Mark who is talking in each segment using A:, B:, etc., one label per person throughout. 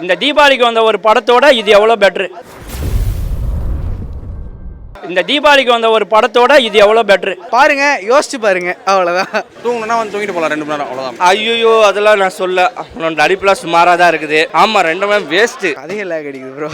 A: இந்த தீபாவளிக்கு வந்த ஒரு படத்தோட இது எவ்வளோ பெட்ரு. இந்த தீபாவளிக்கு வந்த ஒரு படத்தோட இது எவ்வளோ பெட்ரு
B: பாருங்க, யோசிச்சு பாருங்க, அவ்வளோதான்.
C: தூங்கணும்னா வந்து தூங்கிட்டு போகலாம் 2 மணி நேரம், அவ்வளோதான்.
D: ஐயோ அதெல்லாம் நான் சொல்ல, அவனோட நடிப்புலாம் சுமாராக தான் இருக்குது. ஆமாம் 2 மணி நேரம் வேஸ்ட்டு.
B: கதையெல்லாம் கிடைக்குது ப்ரோ.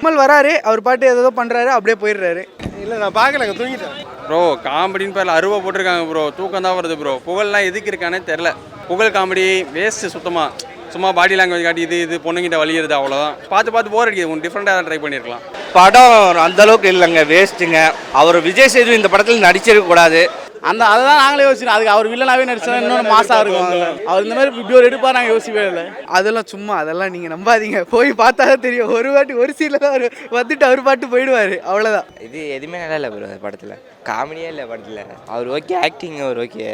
B: கமல் வராரு, அவர் பாட்டு ஏதோ பண்ணுறாரு, அப்படியே போயிடுறாரு.
E: இல்லை நான் பார்க்கலங்க, தூங்கிட்டேன்.
C: ப்ரோ காமெடின்னு பேரில் அருவா போட்டிருக்காங்க ப்ரோ. தூக்கம் தான் வருது ப்ரோ. புகழ்லாம் எதுக்கு இருக்கானே தெரில. புகழ் காமெடி வேஸ்ட்டு சுத்தமாக. சும்மா பாடி லாங்குவேஜ் காட்டி இது பொண்ணுங்கிட்ட வலியுறது, அவ்வளோதான். பார்த்து போர் அடிக்குது. ஒன்று டிஃப்ரெண்ட்டாக ட்ரை பண்ணியிருக்கலாம்.
D: படம் அந்த அளவுக்கு இல்லைங்க, வேஸ்ட்டுங்க. அவர் விஜய் சேதுபதி இந்த படத்தில் நடிச்சிருக்க கூடாது.
F: அதுதான் நாங்களே யோசிச்சோம். அதுக்கு அவர் வில்லனாவே நடிச்சா இன்னொன்று மாசா இருக்கும். அவர் இந்த மாதிரி இப்படி ஒரு எடுப்பா நாங்கள் யோசிக்கவே இல்லை.
B: அதெல்லாம் சும்மா, அதெல்லாம் நீங்கள் நம்பாதீங்க. போய் பார்த்தா தான் தெரியும். ஒரு வாட்டி ஒரு சீனில் தான் வந்துட்டு அவர் பாட்டு போயிடுவார், அவ்வளோதான்.
G: இது எதுவுமே நல்லா இல்லை ப்ரோ. படத்தில் காமெடியே இல்லை. படத்தில் அவர் ஓகே, ஆக்டிங் அவர் ஓகே,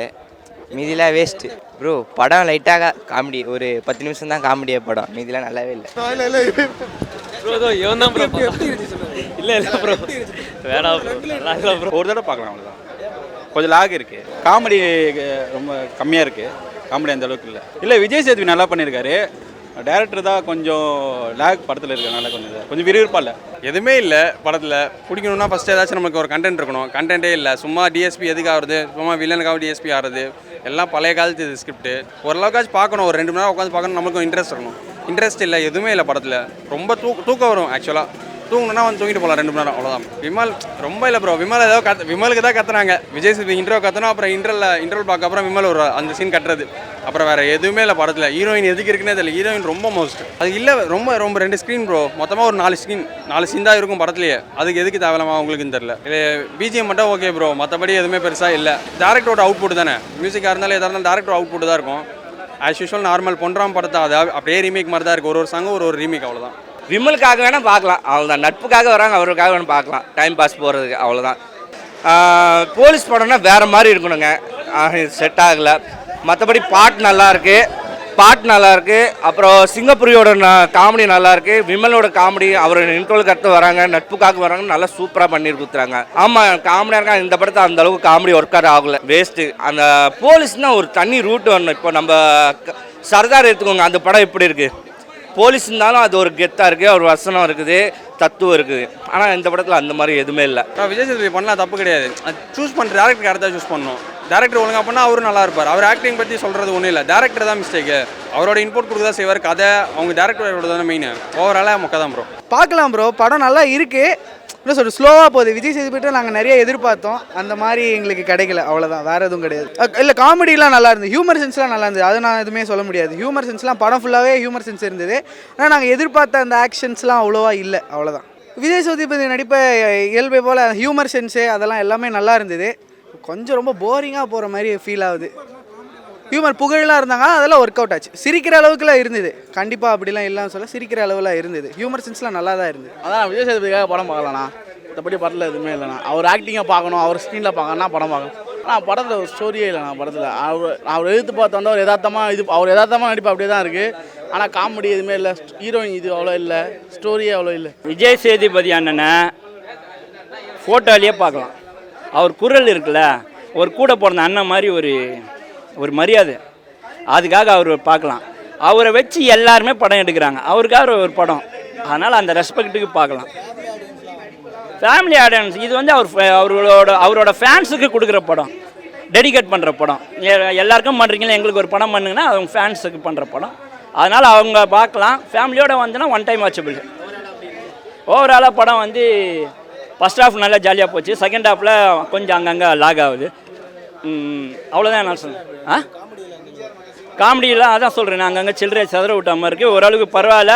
G: மீதிலாம் வேஸ்ட்டு ப்ரோ. படம் லைட்டாக காமெடி, ஒரு 10 நிமிஷம் தான் காமெடியாக படம், மீதிலாம் நல்லாவே இல்லை.
C: ஒரு தடவை பார்க்கலாம், அவ்வளோதான். கொஞ்சம் லாக் இருக்குது. காமெடி ரொம்ப கம்மியாக இருக்குது. காமெடி அந்த அளவுக்கு இல்லை. விஜய் சேதுபதி நல்லா பண்ணியிருக்காரு. டேரக்டர் தான் கொஞ்சம் லேக் படத்தில் இருக்கிறனால கொஞ்சம் விறுவிறுப்பாக இல்லை. எதுவுமே இல்லை படத்தில். பிடிக்கணும்னா ஃபஸ்ட்டு ஏதாச்சும் நமக்கு ஒரு கண்டென்ட் இருக்கணும். கண்டென்ட்டே இல்லை. சும்மா டிஎஸ்பி எதுக்கு ஆகுறது, சும்மா வில்லனுக்காக டிஎஸ்பி ஆகிறது, எல்லாம் பழைய காலத்து இது ஸ்கிரிப்ட். ஓரளவுக்காச்சும் பார்க்கணும், ஒரு 2 மணி நேரம் உட்காந்து பார்க்கணும், நமக்கு இன்ட்ரெஸ்ட் இருக்கணும். இன்ட்ரெஸ்ட் இல்லை, எதுவுமே இல்லை படத்தில். ரொம்ப தூக்கம் வரும் ஆக்சுவலாக. தூங்கணும்னா வந்து தூங்கிட்டு போகலாம் 2 மணி நேரம், அவ்வளோதான். விமல் ரொம்ப இல்லை ப்ரோ. விமல் ஏதோ விமலுக்கு தான் கத்துனாங்க. விஜய் சேதுபதி இன்ட்ரோ கத்தணும், அப்புறம் இன்டர்வல் பார்க்க அப்புறம் விமல் ஒரு அந்த சீன் கட்டுறது, அப்புறம் வேறு எதுவுமே இல்லை படத்தில். ஹீரோயின் எதுக்கு இருக்குன்னே தெரியல. ஹீரோயின் ரொம்ப மோஸ்ட் அது இல்லை. ரொம்ப 2 ஸ்க்ரீன் ப்ரோ. மொத்தமாக ஒரு 4 சீன் தான் இருக்கும் படத்துலேயே. அதுக்கு எதுக்கு தேவையில்லாமா உங்களுக்குன்னு தெரியல. பிஜிஎம் மட்டும் ஓகே ப்ரோ, மற்றபடி எதுவுமே பெருசாக இல்லை. டேரக்டரோட அவுட் புட் தானே. மியூசிக்காக இருந்தாலும் எதாக இருந்தாலும் டேரக்டர் அவுட் புட் தான் இருக்கும். ஆஸ் யூஷுவல் நார்மல் பொன்றாம் படத்தை அது அப்படியே ரீமேக் மாதிரி தான் இருக்குது. ஒரு சாங்கும் ஒரு ரீமேக், அவ்வளோதான்.
D: விமலுக்காக வேணால் பார்க்கலாம், அவ்வளோதான். நட்புக்காக வராங்க, அவருக்காக வேணும் பார்க்கலாம், டைம் பாஸ் போகிறதுக்கு, அவ்வளோதான். போலீஸ் படம்னா வேறு மாதிரி இருக்கணுங்க, செட் ஆகலை. மற்றபடி பாட்டு நல்லாயிருக்கு. அப்புறம் சிங்கப்பூரியோட காமெடி நல்லாயிருக்கு. விமலோட காமெடி, அவர் இன்ட்ரோலுக்கு அடுத்து வராங்க, நட்புக்காக வராங்க, நல்லா சூப்பராக பண்ணி கொடுத்துறாங்க. ஆமாம் காமெடியாக இருக்காங்க. இந்த படத்தை அந்த அளவுக்கு காமெடி ஒர்க் அவுட் ஆகலை, வேஸ்ட்டு. அந்த போலீஸ்னால் ஒரு தனி ரூட் வரணும். இப்போ நம்ம சர்தார் எடுத்துக்கோங்க, அந்த படம் எப்படி இருக்குது. போலீஸ் இருந்தாலும் அது ஒரு கெத்தாக இருக்குது, ஒரு வசனம் இருக்குது, தத்துவம் இருக்குது. ஆனால் இந்த படத்தில் அந்த மாதிரி எதுவுமே இல்லை.
C: விஜய் சேதுபதி பண்ணலாம், தப்பு கிடையாது. சூஸ் பண்ணுற டேரக்டர் கரெக்டாக சூஸ் பண்ணணும். டேரக்டர் ஒழுங்காக பண்ணால் அவரும் நல்லா இருப்பார். அவர் ஆக்டிங் பற்றி சொல்கிறது ஒன்றும் இல்லை, டேரக்டர் தான் மிஸ்டேக்கு. அவரோட இன்புட் கொடுக்க தான் செய்வார். கதை அவங்க டேரக்டரோட தானே மெயின். ஓவராலாக மொக்க தான் ப்ரோ.
B: பார்க்கலாம் ப்ரோ, படம் நல்லா இருக்குது. என்ன சொல்கிறது, ஸ்லோவாக போகுது. விஜய் சேதுபதி நாங்கள் நிறைய எதிர்பார்த்தோம், அந்த மாதிரி எங்களுக்கு கிடைக்கல, அவ்வளோதான். வேறு எதுவும் கிடையாது. இல்லை காமெடிலாம் நல்லா இருந்தது, ஹியூமர் சென்ஸ்லாம் நல்லா இருந்தது. அது நான் எதுவுமே சொல்ல முடியாது. ஹியூமர் சென்ஸ்லாம் படம் ஃபுல்லாகவே ஹியூமர் சென்ஸ் இருந்தது. ஆனால் நாங்கள் எதிர்பார்த்த அந்த ஆக்ஷன்ஸ்லாம் அவ்வளோவா இல்லை, அவ்வளோதான். விஜய் சேதுபதி நடிப்பை இயல்பை போல் ஹியூமர் சென்ஸு அதெல்லாம் எல்லாமே நல்லா இருந்தது. கொஞ்சம் ரொம்ப போரிங்காக போகிற மாதிரி ஃபீல் ஆகுது. ஹியூமர் புகழெலாம் இருந்தாங்க, அதெல்லாம் ஒர்க் அவுட் ஆச்சு. சிரிக்கிற அளவுக்குலாம் இருந்தது. கண்டிப்பாக அப்படிலாம் இல்லைன்னு சொல்ல, சிரிக்கிற அளவுலாம் இருந்தது. ஹியூமர் சென்ஸ்லாம் நல்லா தான் இருந்தது.
F: அதான் விஜய் சேதுபதிக்காக படம் பார்க்கலாம்ண்ணா. மற்றபடி படத்தில் எதுவுமே இல்லைண்ணா. அவர் ஆக்டிங்காக பார்க்கணும், அவர் ஸ்க்ரீனில் பார்க்கணும்னா படம் பார்க்கணும். ஆனால் படத்தில் ஒரு ஸ்டோரியே இல்லைண்ணா. படத்தில் அவர் எழுத்து பார்த்து வந்து அவர் யதார்த்தமாக நடிப்பு அப்படியே தான் இருக்குது. ஆனால் காமெடி எதுவுமே இல்லை. ஹீரோயின் இது அவ்வளோ இல்லை, ஸ்டோரியே அவ்வளோ இல்லை.
A: விஜய் சேதுபதி அண்ணனை ஃபோட்டோலேயே பார்க்கலாம். அவர் குரல் இருக்குல்ல, ஒரு கூட பிறந்த அண்ணன் மாதிரி ஒரு மரியாதை, அதுக்காக அவர் பார்க்கலாம். அவரை வச்சு எல்லாருமே படம் எடுக்கிறாங்க, அவருக்காக ஒரு படம். அதனால் அந்த ரெஸ்பெக்ட்டுக்கு பார்க்கலாம். ஃபேமிலி ஆடியன்ஸ் இது வந்து அவரோட ஃபேன்ஸுக்கு கொடுக்குற படம், டெடிகேட் பண்ணுற படம். எல்லாருக்கும் பண்ணுறீங்களா, எங்களுக்கு ஒரு படம் பண்ணுங்கன்னா அவங்க ஃபேன்ஸுக்கு பண்ணுற படம். அதனால் அவங்க பார்க்கலாம். ஃபேமிலியோடு வந்துன்னா 1 டைம் வாட்சபிள். ஓவராலாக படம் வந்து ஃபஸ்ட் ஹாஃப் நல்லா ஜாலியாக போச்சு. செகண்ட் ஹாஃபில் கொஞ்சம் அங்கங்கே லாக் ஆகுது. அவ்வளோதான் நான் சொல்லுவேன். காமெடியெலாம் அதான் சொல்கிறேன், அங்கங்கே சில்லறை சதுர விட்ட மாதிரி இருக்குது. ஓரளவுக்கு பரவாயில்ல.